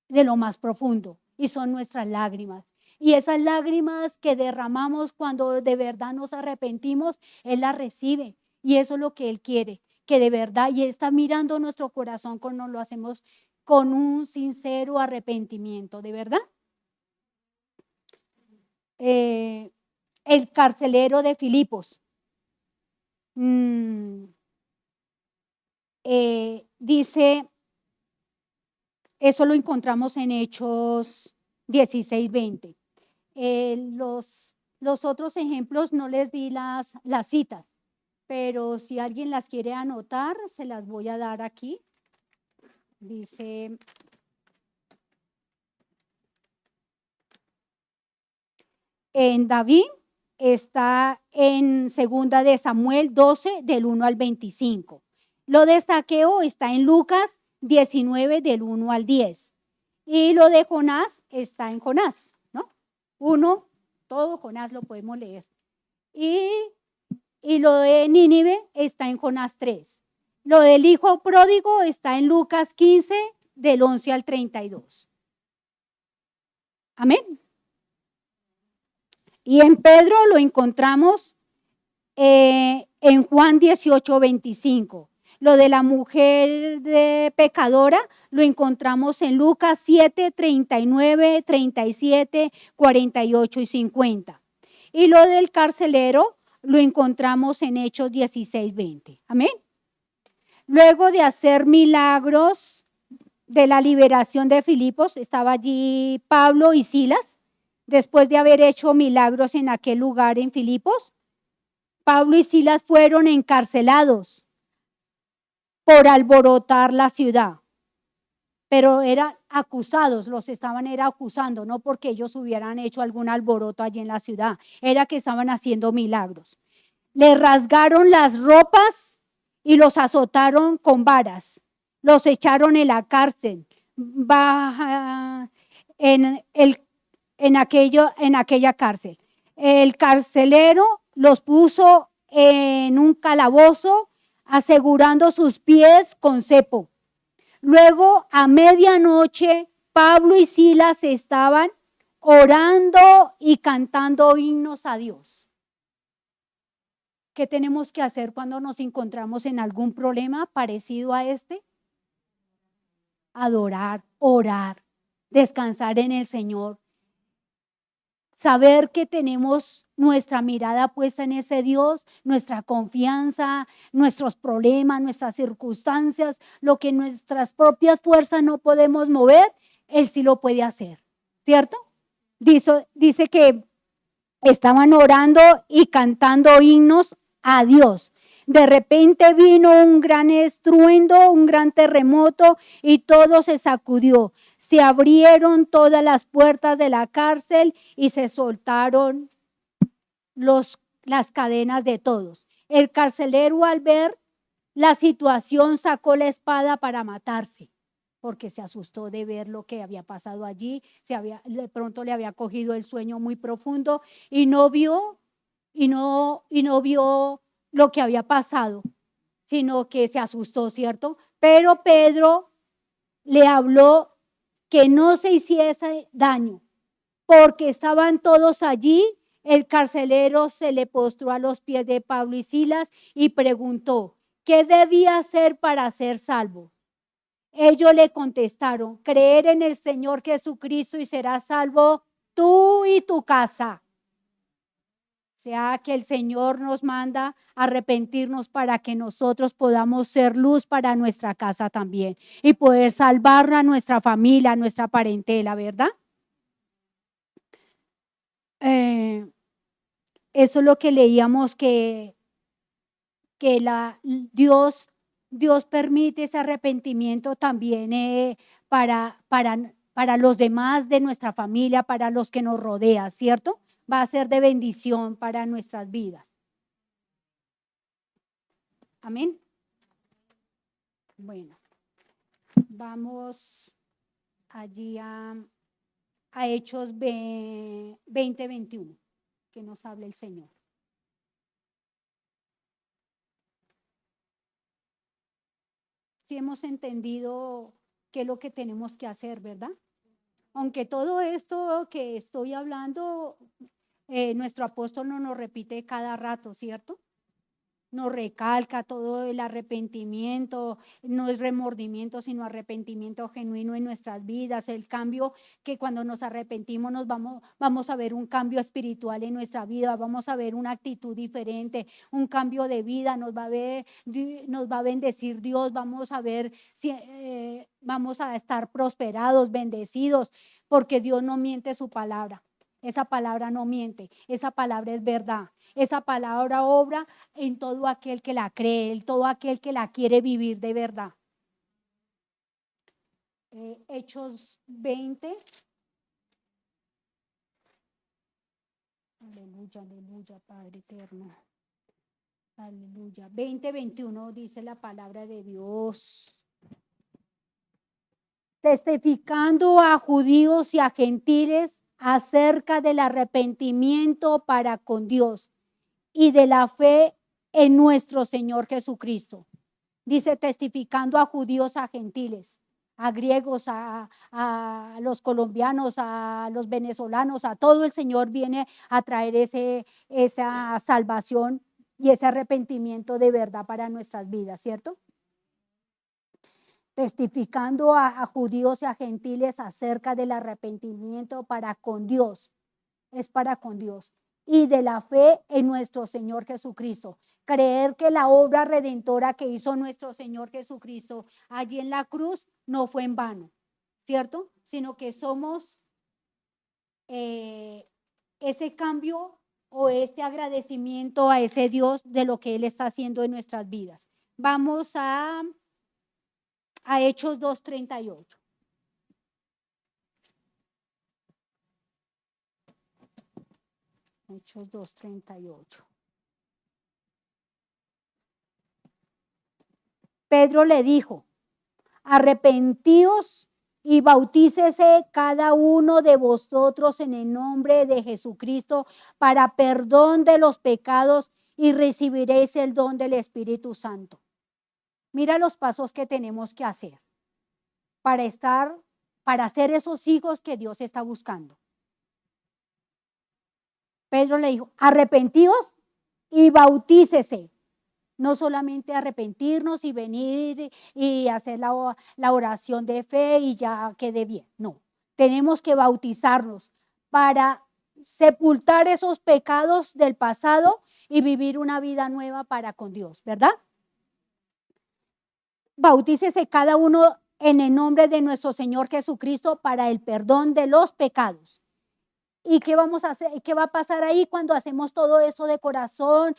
de lo más profundo, y son nuestras lágrimas. Y esas lágrimas que derramamos cuando de verdad nos arrepentimos, Él las recibe. Y eso es lo que Él quiere, que de verdad, y Él está mirando nuestro corazón cuando lo hacemos con un sincero arrepentimiento, de verdad. El carcelero de Filipos. Dice, eso lo encontramos en Hechos 16:20. Los otros ejemplos no les di las citas, pero si alguien las quiere anotar, se las voy a dar aquí. Dice, en David está en 2 de Samuel 12, del 1 al 25. Lo de Zaqueo está en Lucas 19, del 1 al 10. Y lo de Jonás está en Jonás, ¿no? Todo Jonás lo podemos leer. Y lo de Nínive está en Jonás 3. Lo del hijo pródigo está en Lucas 15, del 11 al 32. Amén. Y en Pedro lo encontramos en Juan 18, 25. Lo de la mujer pecadora lo encontramos en Lucas 7, 39, 37, 48 y 50. Y lo del carcelero lo encontramos en Hechos 16, 20. Amén. Luego de hacer milagros de la liberación de Filipos, estaba allí Pablo y Silas. Después de haber hecho milagros en aquel lugar en Filipos, Pablo y Silas fueron encarcelados por alborotar la ciudad. Pero acusados, los estaban era acusando, no porque ellos hubieran hecho algún alboroto allí en la ciudad, era que estaban haciendo milagros. Le rasgaron las ropas y los azotaron con varas, los echaron en la cárcel, en aquella cárcel. El carcelero los puso en un calabozo, asegurando sus pies con cepo. Luego, a medianoche, Pablo y Silas estaban orando y cantando himnos a Dios. ¿Qué tenemos que hacer cuando nos encontramos en algún problema parecido a este? Adorar, orar, descansar en el Señor. Saber que tenemos nuestra mirada puesta en ese Dios, nuestra confianza, nuestros problemas, nuestras circunstancias, lo que nuestras propias fuerzas no podemos mover, Él sí lo puede hacer, ¿cierto? Dice que estaban orando y cantando himnos a Dios. De repente vino un gran estruendo, un gran terremoto y todo se sacudió. Se abrieron todas las puertas de la cárcel y se soltaron las cadenas de todos. El carcelero, al ver la situación, sacó la espada para matarse, porque se asustó de ver lo que había pasado allí. De pronto le había cogido el sueño muy profundo y no vio lo que había pasado, sino que se asustó, ¿cierto? Pero Pedro le habló que no se hiciese daño, porque estaban todos allí. El carcelero se le postró a los pies de Pablo y Silas y preguntó, ¿qué debía hacer para ser salvo? Ellos le contestaron, creer en el Señor Jesucristo y serás salvo tú y tu casa. O sea que el Señor nos manda a arrepentirnos para que nosotros podamos ser luz para nuestra casa también y poder salvar a nuestra familia, a nuestra parentela, ¿verdad? Eso es lo que leíamos que Dios permite ese arrepentimiento también para los demás de nuestra familia, para los que nos rodean, ¿cierto? Va a ser de bendición para nuestras vidas. Amén. Bueno, vamos allí a Hechos 20:21, que nos hable el Señor. Si hemos entendido qué es lo que tenemos que hacer, ¿verdad? Aunque todo esto que estoy hablando, nuestro apóstol no nos repite cada rato, ¿cierto? Nos recalca todo el arrepentimiento, no es remordimiento, sino arrepentimiento genuino en nuestras vidas, el cambio que cuando nos arrepentimos vamos a ver un cambio espiritual en nuestra vida, vamos a ver una actitud diferente, un cambio de vida, nos va a bendecir Dios, vamos a ver si vamos a estar prosperados, bendecidos, porque Dios no miente su palabra. Esa palabra no miente, esa palabra es verdad. Esa palabra obra en todo aquel que la cree, en todo aquel que la quiere vivir de verdad. Hechos 20. Aleluya, aleluya, Padre eterno. Aleluya. 20:21 dice la palabra de Dios. Testificando a judíos y a gentiles acerca del arrepentimiento para con Dios y de la fe en nuestro Señor Jesucristo. Dice testificando a judíos, a gentiles, a griegos, a los colombianos, a los venezolanos, a todo el Señor viene a traer esa salvación y ese arrepentimiento de verdad para nuestras vidas, ¿cierto? Testificando a judíos y a gentiles acerca del arrepentimiento para con Dios, es para con Dios, y de la fe en nuestro Señor Jesucristo. Creer que la obra redentora que hizo nuestro Señor Jesucristo allí en la cruz no fue en vano, ¿cierto? Sino que somos ese cambio o este agradecimiento a ese Dios de lo que Él está haciendo en nuestras vidas. Vamos a Hechos 2:38. Hechos 2:38. Pedro le dijo, arrepentíos y bautícese cada uno de vosotros en el nombre de Jesucristo para perdón de los pecados y recibiréis el don del Espíritu Santo. Mira los pasos que tenemos que hacer para ser esos hijos que Dios está buscando. Pedro le dijo, arrepentíos y bautícese. No solamente arrepentirnos y venir y hacer la oración de fe y ya quede bien. No, tenemos que bautizarnos para sepultar esos pecados del pasado y vivir una vida nueva para con Dios, ¿verdad? Bautícese cada uno en el nombre de nuestro Señor Jesucristo para el perdón de los pecados. ¿Y qué vamos a hacer? ¿Qué va a pasar ahí cuando hacemos todo eso de corazón?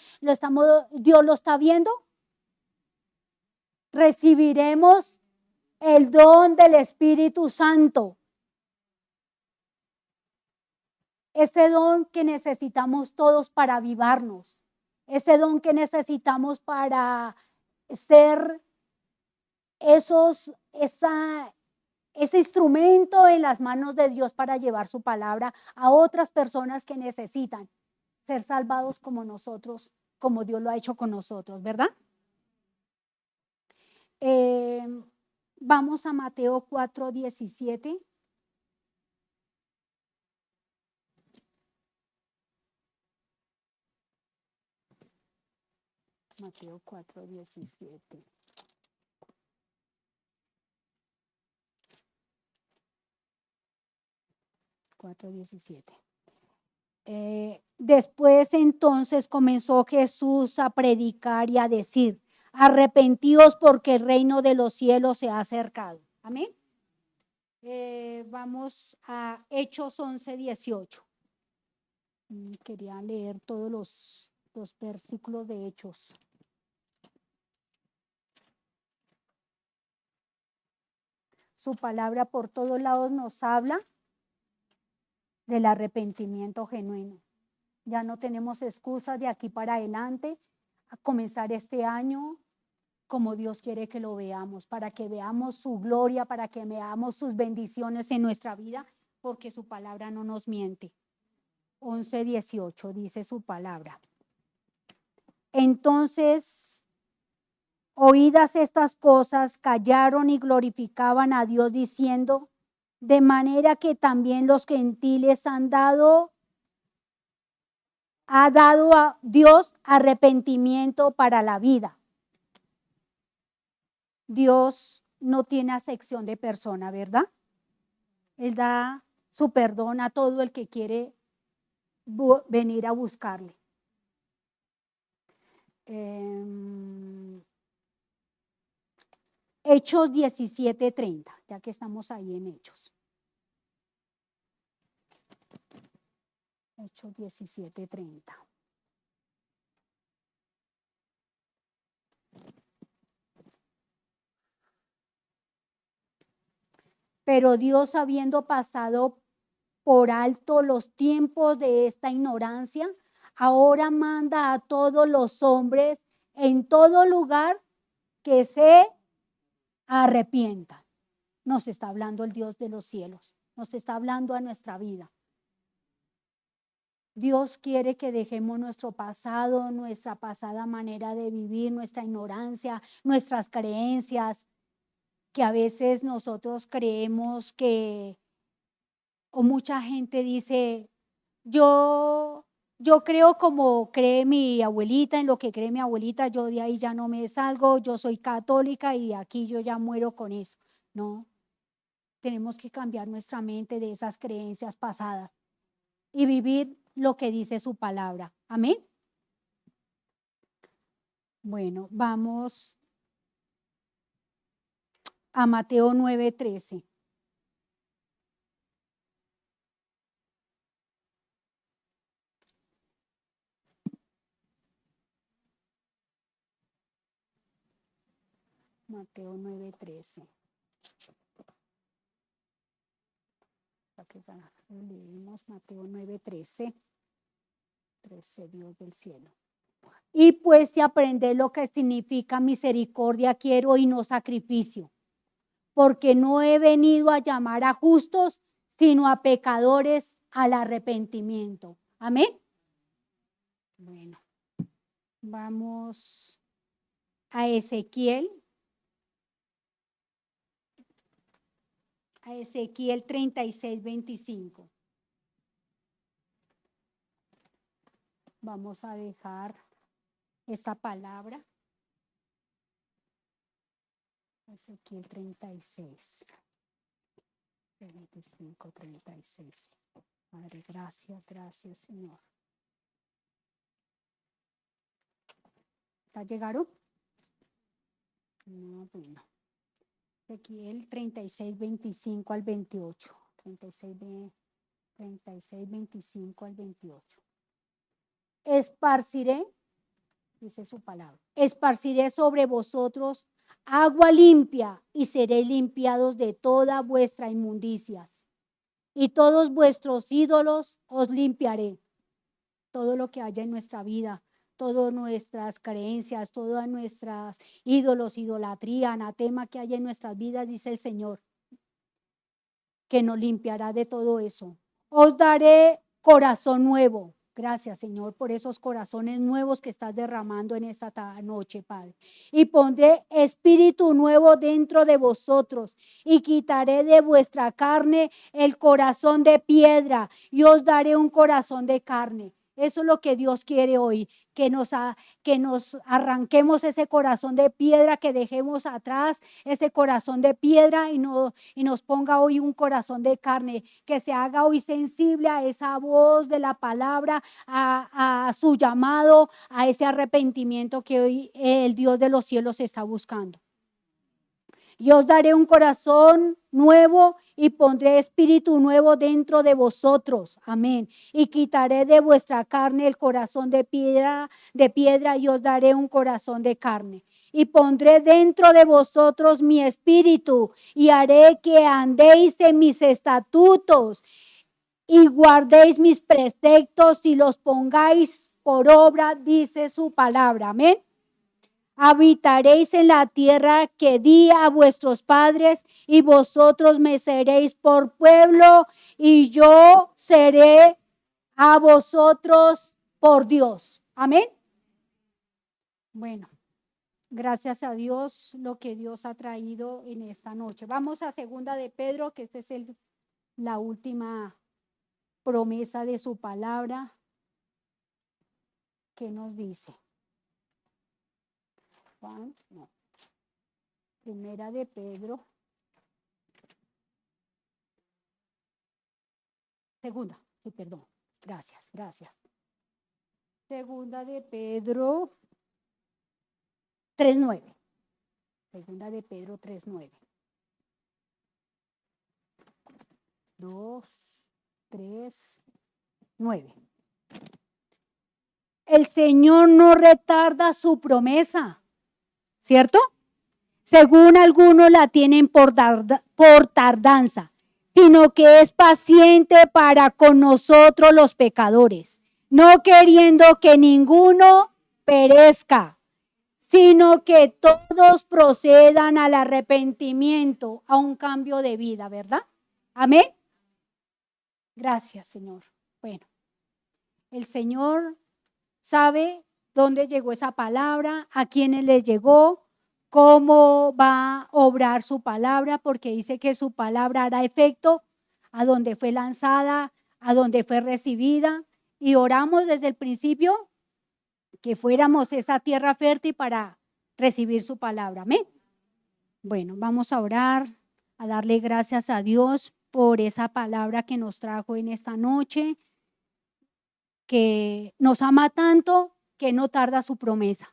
Dios lo está viendo. Recibiremos el don del Espíritu Santo. Ese don que necesitamos todos para avivarnos. Ese don que necesitamos para ser ese instrumento en las manos de Dios para llevar su palabra a otras personas que necesitan ser salvados como nosotros, como Dios lo ha hecho con nosotros, ¿verdad? Vamos a Mateo 4:17. Mateo 4:17. Después entonces comenzó Jesús a predicar y a decir, arrepentíos porque el reino de los cielos se ha acercado. Amén. Vamos a Hechos 11:18. Quería leer todos los versículos de Hechos. Su palabra por todos lados nos habla del arrepentimiento genuino. Ya no tenemos excusas de aquí para adelante a comenzar este año como Dios quiere que lo veamos, para que veamos su gloria, para que veamos sus bendiciones en nuestra vida, porque su palabra no nos miente. 11:18 dice su palabra. Entonces, oídas estas cosas, callaron y glorificaban a Dios diciendo, de manera que también los gentiles ha dado a Dios arrepentimiento para la vida. Dios no tiene acepción de persona, ¿verdad? Él da su perdón a todo el que quiere venir a buscarle. Hechos 17:30, ya que estamos ahí en Hechos. Hechos 17:30. Pero Dios, habiendo pasado por alto los tiempos de esta ignorancia, ahora manda a todos los hombres en todo lugar que se arrepientan. Nos está hablando el Dios de los cielos, nos está hablando a nuestra vida. Dios quiere que dejemos nuestro pasado, nuestra pasada manera de vivir, nuestra ignorancia, nuestras creencias, que a veces nosotros creemos que, o mucha gente dice, yo creo como cree mi abuelita, en lo que cree mi abuelita, yo de ahí ya no me salgo, yo soy católica y aquí yo ya muero con eso. No, tenemos que cambiar nuestra mente de esas creencias pasadas y vivir lo que dice su palabra. Amén. Bueno, vamos a Mateo 9:13. Mateo 9:13. Leímos Mateo 9:13. ese Dios del cielo. Y pues si aprender lo que significa misericordia quiero y no sacrificio, porque no he venido a llamar a justos, sino a pecadores al arrepentimiento. Amén. Bueno, vamos a Ezequiel. A Ezequiel 36:25. Vamos a dejar esta palabra. Ezequiel 36, 25, 36. Padre, gracias, gracias, Señor. ¿Ya llegaron? No, bueno. Ezequiel 36, 25 al 28. 36, 25 al 28. Esparciré, dice su palabra, esparciré sobre vosotros agua limpia y seréis limpiados de toda vuestra inmundicias. Y todos vuestros ídolos os limpiaré. Todo lo que haya en nuestra vida, todas nuestras creencias, todas nuestras ídolos, idolatría, anatema que haya en nuestras vidas, dice el Señor, que nos limpiará de todo eso. Os daré corazón nuevo. Gracias, Señor, por esos corazones nuevos que estás derramando en esta noche, Padre. Y pondré espíritu nuevo dentro de vosotros y quitaré de vuestra carne el corazón de piedra y os daré un corazón de carne. Eso es lo que Dios quiere hoy, que nos arranquemos ese corazón de piedra, que dejemos atrás ese corazón de piedra y nos ponga hoy un corazón de carne, que se haga hoy sensible a esa voz de la palabra, a su llamado, a ese arrepentimiento que hoy el Dios de los cielos está buscando. Y os daré un corazón nuevo y pondré espíritu nuevo dentro de vosotros. Amén. Y quitaré de vuestra carne el corazón de piedra y os daré un corazón de carne. Y pondré dentro de vosotros mi espíritu y haré que andéis en mis estatutos y guardéis mis preceptos y los pongáis por obra, dice su palabra. Amén. Habitaréis en la tierra que di a vuestros padres y vosotros me seréis por pueblo y yo seré a vosotros por Dios. Amén. Bueno, gracias a Dios lo que Dios ha traído en esta noche. Vamos a segunda de Pedro, que esta es la última promesa de su palabra. ¿Qué nos dice? Juan, no. Primera de Pedro. Segunda, sí, perdón. Gracias. Segunda de Pedro 3:9. Segunda de Pedro 3:9. 2, 3, 9. El Señor no retarda su promesa, ¿cierto? Según algunos la tienen por tardanza, sino que es paciente para con nosotros los pecadores, no queriendo que ninguno perezca, sino que todos procedan al arrepentimiento, a un cambio de vida, ¿verdad? Amén. Gracias, Señor. Bueno, el Señor sabe dónde llegó esa palabra, a quiénes les llegó, cómo va a obrar su palabra, porque dice que su palabra hará efecto a donde fue lanzada, a donde fue recibida, y oramos desde el principio que fuéramos esa tierra fértil para recibir su palabra. Amén. Bueno, vamos a orar, a darle gracias a Dios por esa palabra que nos trajo en esta noche, que nos ama tanto que no tarda su promesa,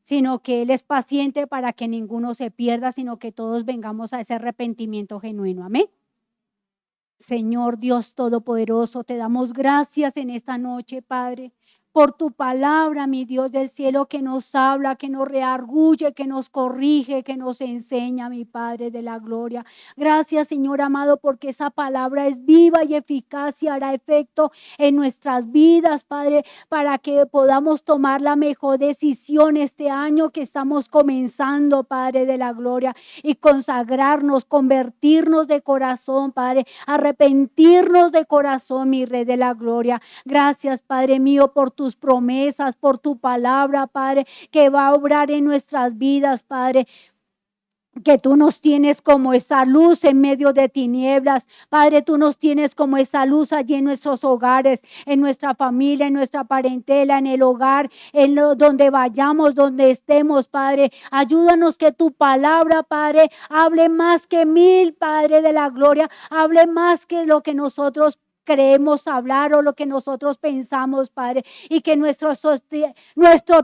sino que Él es paciente para que ninguno se pierda, sino que todos vengamos a ese arrepentimiento genuino. Amén. Señor Dios Todopoderoso, te damos gracias en esta noche, Padre, por tu palabra, mi Dios del cielo, que nos habla, que nos reargulle, que nos corrige, que nos enseña, mi Padre de la gloria. Gracias, Señor amado, porque esa palabra es viva y eficaz y hará efecto en nuestras vidas, Padre, para que podamos tomar la mejor decisión este año que estamos comenzando, Padre de la gloria, y consagrarnos, convertirnos de corazón, Padre, arrepentirnos de corazón, mi Rey de la gloria. Gracias, Padre mío, por tus promesas, por tu palabra, Padre, que va a obrar en nuestras vidas, Padre, que tú nos tienes como esa luz en medio de tinieblas. Padre, tú nos tienes como esa luz allí en nuestros hogares, en nuestra familia, en nuestra parentela, en el hogar, donde vayamos, donde estemos, Padre. Ayúdanos que tu palabra, Padre, hable más que mil, Padre de la gloria, hable más que lo que nosotros creemos hablar o lo que nosotros pensamos, Padre, y que nuestro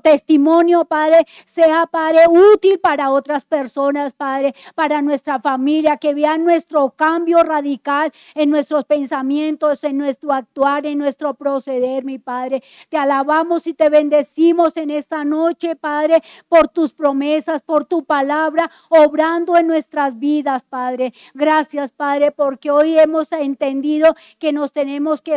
testimonio, Padre, sea, Padre, útil para otras personas, Padre, para nuestra familia, que vean nuestro cambio radical en nuestros pensamientos, en nuestro actuar, en nuestro proceder, mi Padre. Te alabamos y te bendecimos en esta noche, Padre, por tus promesas, por tu palabra, obrando en nuestras vidas, Padre. Gracias, Padre, porque hoy hemos entendido que nos tenemos que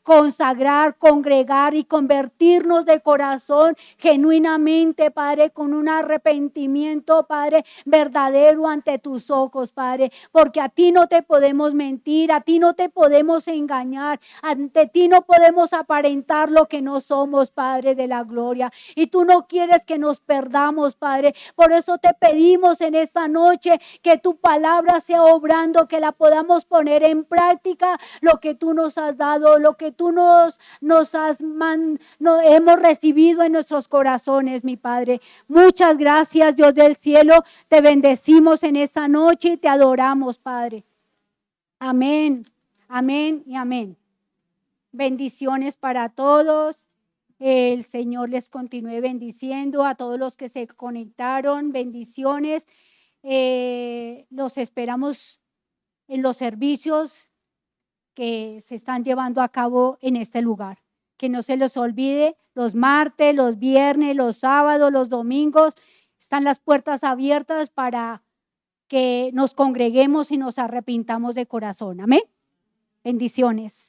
consagrar, congregar y convertirnos de corazón genuinamente, Padre, con un arrepentimiento, Padre, verdadero ante tus ojos, Padre, porque a ti no te podemos mentir, a ti no te podemos engañar, ante ti no podemos aparentar lo que no somos, Padre de la gloria, y tú no quieres que nos perdamos, Padre. Por eso te pedimos en esta noche que tu palabra sea obrando, que la podamos poner en práctica, lo que tú nos has dado, lo que tú nos hemos recibido en nuestros corazones, mi Padre. Muchas gracias, Dios del cielo. Te bendecimos en esta noche y te adoramos, Padre. Amén, amén y amén. Bendiciones para todos. El Señor les continúe bendiciendo a todos los que se conectaron. Bendiciones. Los esperamos en los servicios que se están llevando a cabo en este lugar. Que no se les olvide, los martes, los viernes, los sábados, los domingos, están las puertas abiertas para que nos congreguemos y nos arrepintamos de corazón. Amén. Bendiciones.